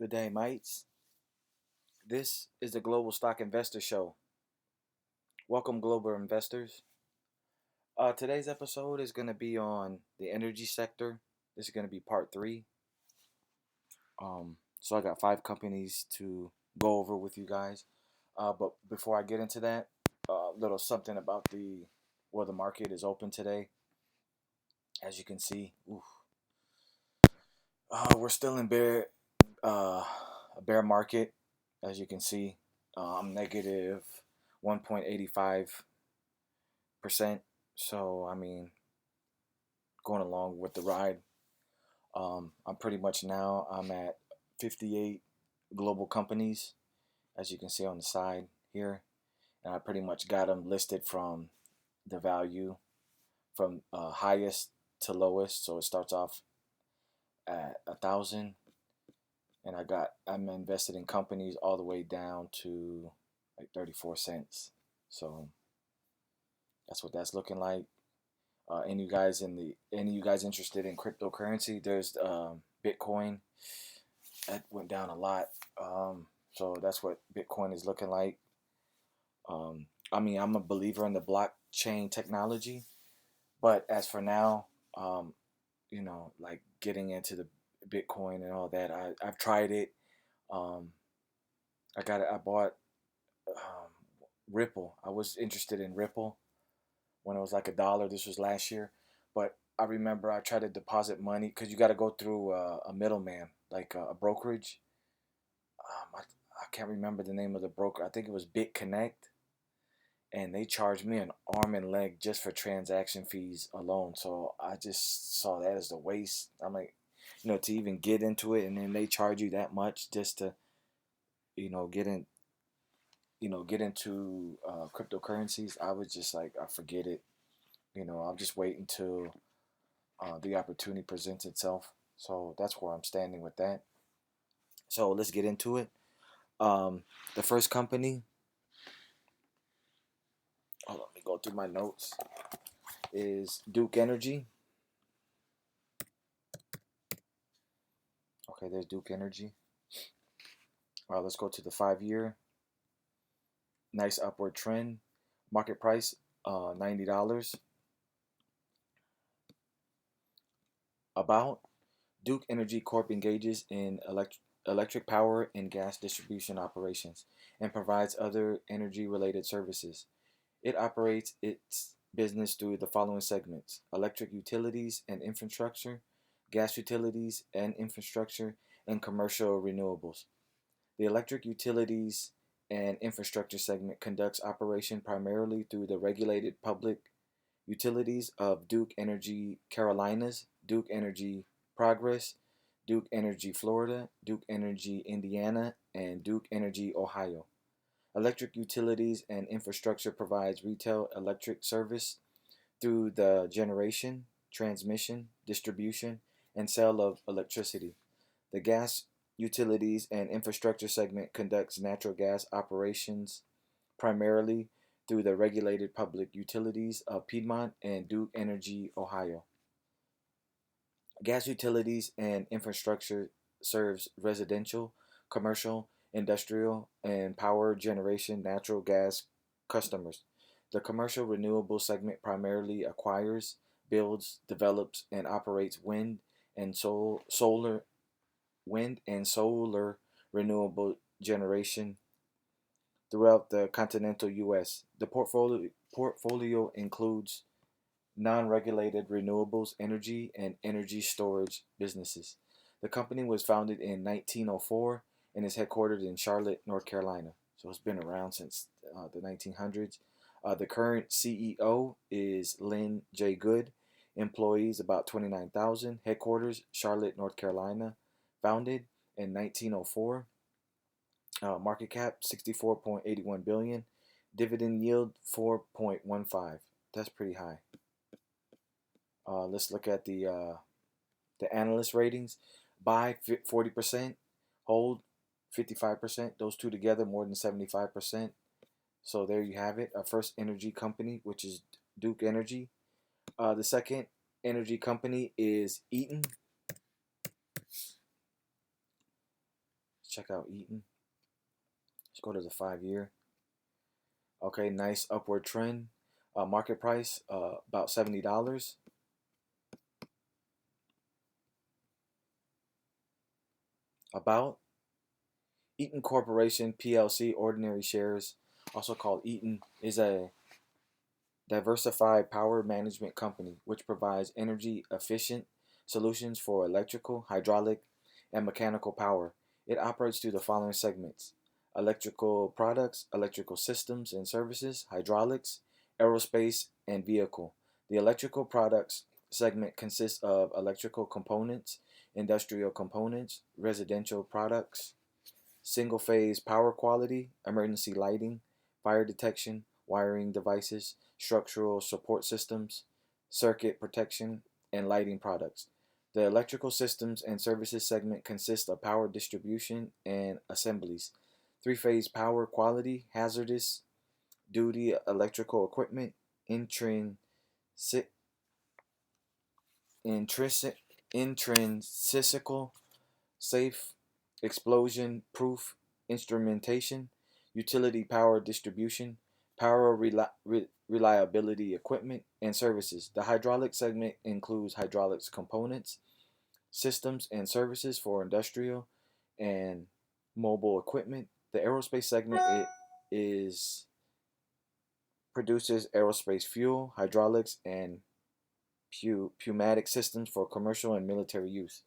Good day, mates. This is the Global Stock Investor Show. Welcome, global investors. Today's episode is going to be on the energy sector. This is going to be part three. So I got 5 companies to go over with you guys. But before I get into that, a little something about where the market is open today. As you can see, we're still in a bear market. As you can see, negative 1.85%. So I mean, going along with the ride. I'm pretty much now I'm at 58 global companies, as you can see on the side here, and I pretty much got them listed from the value from highest to lowest. So it starts off at 1,000, and I'm invested in companies all the way down to like 34 cents. So that's what that's looking like. Any of you guys interested in cryptocurrency? There's Bitcoin that went down a lot. So that's what Bitcoin is looking like. I mean, I'm a believer in the blockchain technology, but as for now, like getting into the Bitcoin and all that, I've tried it. Um, I bought Ripple. I was interested in Ripple when it was like $1. This was last year, but I remember I tried to deposit money because you got to go through a middleman, like a brokerage. I can't remember the name of the broker. I think it was BitConnect, and they charged me an arm and leg just for transaction fees alone. So I just saw that as a waste. I'm like, to even get into it, and then they charge you that much just to, get in, get into cryptocurrencies. I was just like, I forget it. I'll just wait until the opportunity presents itself. So that's where I'm standing with that. So let's get into it. The first company, let me go through my notes, is Duke Energy. Okay, there's Duke Energy. Let's go to the 5-year. Nice upward trend. Market price, $90. About Duke Energy Corp engages in electric power and gas distribution operations and provides other energy-related services. It operates its business through the following segments: electric utilities and infrastructure, gas utilities and infrastructure, and commercial renewables. The electric utilities and infrastructure segment conducts operation primarily through the regulated public utilities of Duke Energy Carolinas, Duke Energy Progress, Duke Energy Florida, Duke Energy Indiana, and Duke Energy Ohio. Electric utilities and infrastructure provides retail electric service through the generation, transmission, distribution, and sale of electricity. The gas utilities and infrastructure segment conducts natural gas operations primarily through the regulated public utilities of Piedmont and Duke Energy Ohio. Gas utilities and infrastructure serves residential, commercial, industrial, and power generation natural gas customers. The commercial renewable segment primarily acquires, builds, develops, and operates wind and solar renewable generation throughout the continental U.S. The portfolio includes non-regulated renewables, energy, and energy storage businesses. The company was founded in 1904 and is headquartered in Charlotte, North Carolina. So it's been around since the 1900s. The current CEO is Lynn J. Good. Employees about 29,000. Headquarters Charlotte, North Carolina. Founded in 1904. Market cap 64.81 billion. Dividend yield 4.15. That's pretty high. Let's look at the analyst ratings. Buy 40%, hold 55%. Those two together more than 75%. So there you have it. Our first energy company, which is Duke Energy. The second energy company is Eaton. check out Eaton. Let's go to the 5 year. Okay, nice upward trend. Market price about $70. About Eaton Corporation PLC ordinary shares, also called Eaton, is a diversified power management company which provides energy efficient solutions for electrical, hydraulic, and mechanical power. It operates through the following segments: electrical products, electrical systems and services, hydraulics, aerospace, and vehicle. The electrical products segment consists of electrical components, industrial components, residential products, single phase power quality, emergency lighting, fire detection, wiring devices, structural support systems, circuit protection, and lighting products. The electrical systems and services segment consists of power distribution and assemblies, three phase power quality, hazardous duty electrical equipment, intrinsic, intrinsic, intrinsical safe, explosion proof instrumentation, utility power distribution, power reliability equipment, and services. The hydraulic segment includes hydraulics components, systems, and services for industrial and mobile equipment. The aerospace segment is produces aerospace fuel, hydraulics, and pneumatic systems for commercial and military use.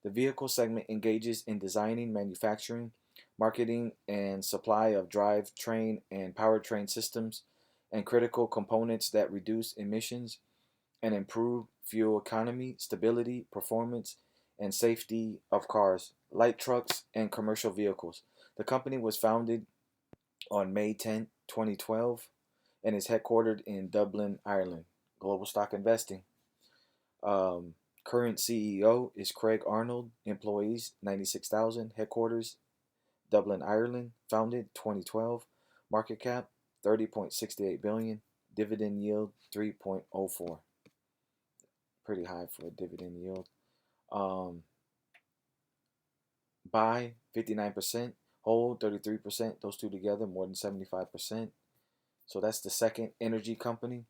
The vehicle segment engages in designing, manufacturing, marketing, and supply of drivetrain and powertrain systems and critical components that reduce emissions and improve fuel economy, stability, performance, and safety of cars, light trucks, and commercial vehicles. The company was founded on May 10, 2012, and is headquartered in Dublin, Ireland. Global stock investing. Um, Current CEO is Craig Arnold. Employees 96,000. Headquarters Dublin, Ireland. Founded 2012. Market cap 30.68 billion. Dividend yield 3.04. Pretty high for a dividend yield. Buy 59%. Hold 33%. Those two together more than 75%. So that's the second energy company.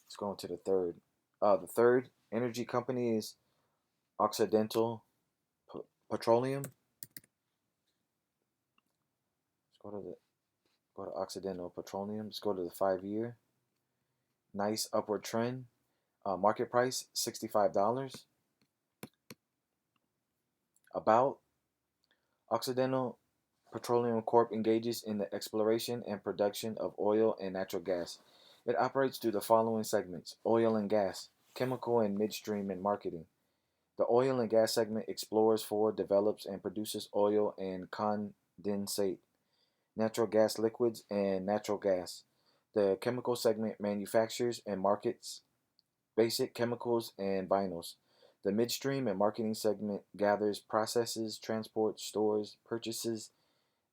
Let's go on to the third. The third energy company is Occidental Petroleum. Let's go to Occidental Petroleum. Let's go to the 5 year. Nice upward trend. Market price $65. About Occidental Petroleum Corp engages in the exploration and production of oil and natural gas. It operates through the following segments: oil and gas, chemical and midstream, and marketing. The oil and gas segment explores for, develops, and produces oil and condensate, natural gas liquids, and natural gas. The chemical segment manufactures and markets basic chemicals and vinyls. The midstream and marketing segment gathers, processes, transports, stores, purchases,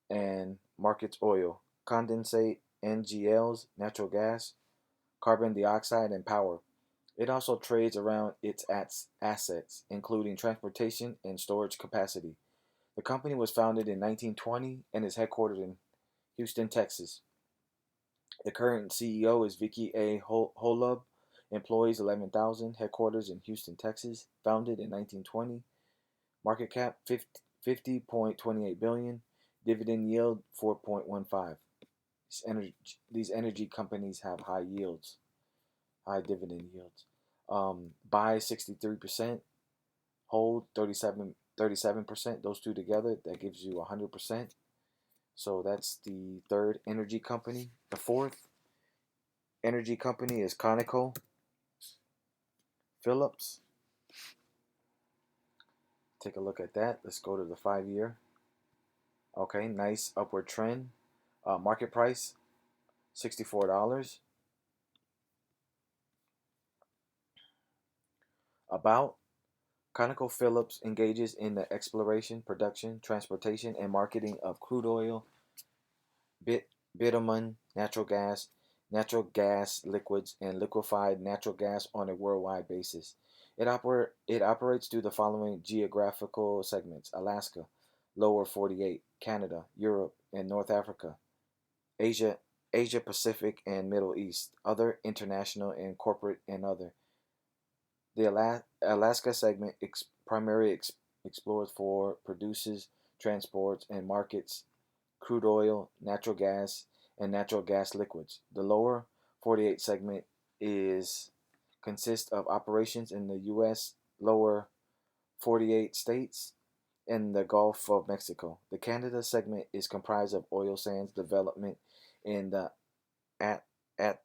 and markets oil, condensate, NGLs, natural gas, carbon dioxide, and power. It also trades around its assets, including transportation and storage capacity. The company was founded in 1920 and is headquartered in Houston, Texas. The current CEO is Vicky A. Holub. Employees 11,000. Headquarters in Houston, Texas. Founded in 1920. Market cap 50.28 billion. Dividend yield 4.15. These energy companies have high yields, high dividend yields. Buy 63%, hold 37%. Those two together, that gives you 100%. So that's the third energy company. The fourth energy company is ConocoPhillips. Take a look at that. Let's go to the 5 year. Okay, nice upward trend. Market price $64. About ConocoPhillips engages in the exploration, production, transportation, and marketing of crude oil, bitumen, natural gas liquids, and liquefied natural gas on a worldwide basis. It operates through the following geographical segments: Alaska, Lower 48, Canada, Europe, and North Africa, Asia, Asia Pacific, and Middle East, other international and corporate and other. The Alaska segment primarily explores for produces, transports, and markets crude oil, natural gas, and natural gas liquids. The lower 48 segment is consists of operations in the U.S. lower 48 states and the Gulf of Mexico. The Canada segment is comprised of oil sands development in the At- At-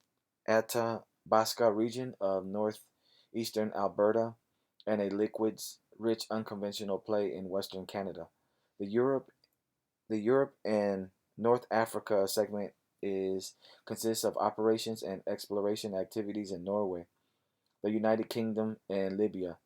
Athabasca region of northeastern Alberta and a liquids rich unconventional play in western Canada. The Europe the Europe and North Africa segment is consists of operations and exploration activities in Norway, the United Kingdom, and Libya.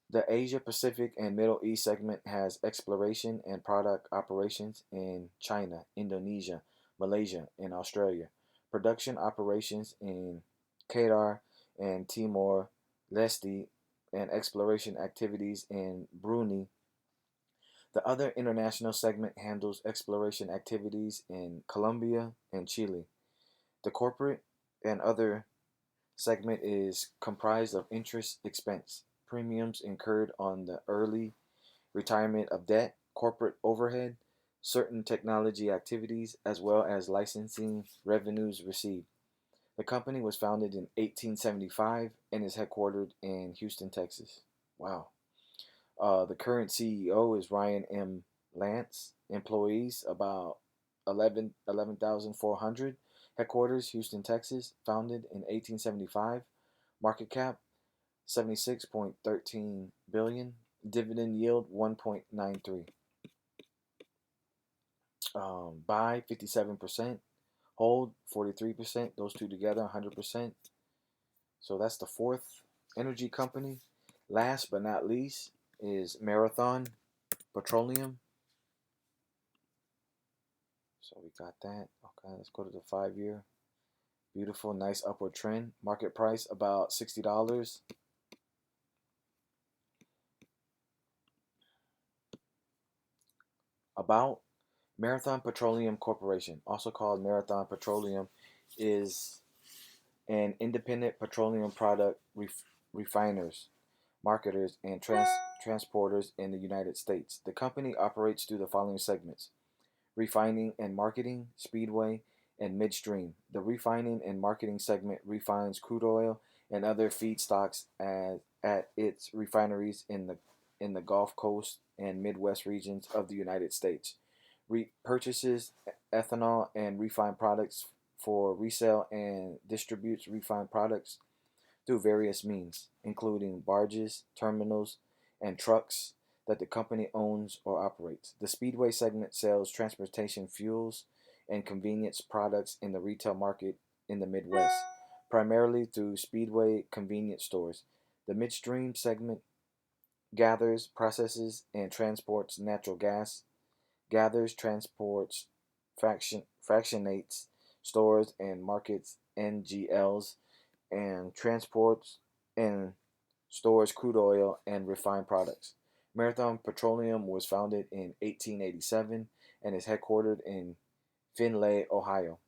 The Asia Pacific and Middle East segment has exploration and product operations in China, Indonesia, Malaysia, and Australia, production operations in Qatar and Timor Leste, and exploration activities in Brunei. The other international segment handles exploration activities in Colombia and Chile. The corporate and other segment is comprised of interest expense, premiums incurred on the early retirement of debt, corporate overhead, certain technology activities, as well as licensing revenues received. The company was founded in 1875 and is headquartered in Houston, Texas. Wow. The current CEO is Ryan M. Lance. Employees about 11,400. Headquarters Houston, Texas. Founded in 1875. Market cap 76.13 billion. Dividend yield 1.93. Buy 57%. Hold 43%. Those two together 100%. So that's the fourth energy company. Last but not least is Marathon Petroleum. So we got that. Okay, let's go to the 5 year. Beautiful, nice upward trend. Market price about $60. About Marathon Petroleum Corporation, also called Marathon Petroleum, is an independent petroleum product refiners, marketers, and transporters in the United States. The company operates through the following segments: refining and marketing, speedway, and midstream. The refining and marketing segment refines crude oil and other feedstocks at its refineries in the Gulf Coast and Midwest regions of the United States. Purchases ethanol and refined products for resale and distributes refined products through various means, including barges, terminals, and trucks that the company owns or operates. The Speedway segment sells transportation fuels and convenience products in the retail market in the Midwest, primarily through Speedway convenience stores. The Midstream segment gathers, processes, and transports natural gas, gathers, transports, fractionates, stores, and markets NGLs, and transports and stores crude oil and refined products. Marathon Petroleum was founded in 1887 and is headquartered in Findlay, Ohio.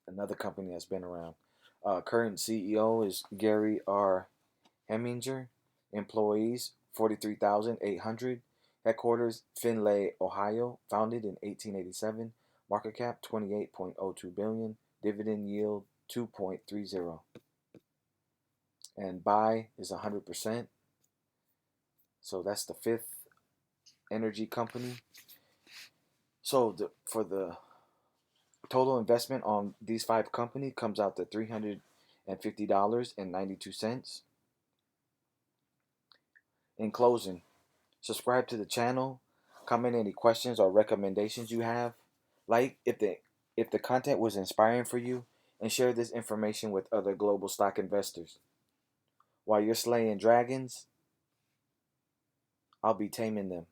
Another company that's been around. Current CEO is Gary R. Heminger. Employees 43,800. Headquarters Findlay, Ohio. Founded in 1887. Market cap 28.02 billion. Dividend yield 2.30. And buy is 100%. So that's the fifth energy company. So for the total investment on these five companies comes out to $350.92. In closing, subscribe to the channel, comment any questions or recommendations you have, like if the content was inspiring for you, and share this information with other global stock investors. While you're slaying dragons, I'll be taming them.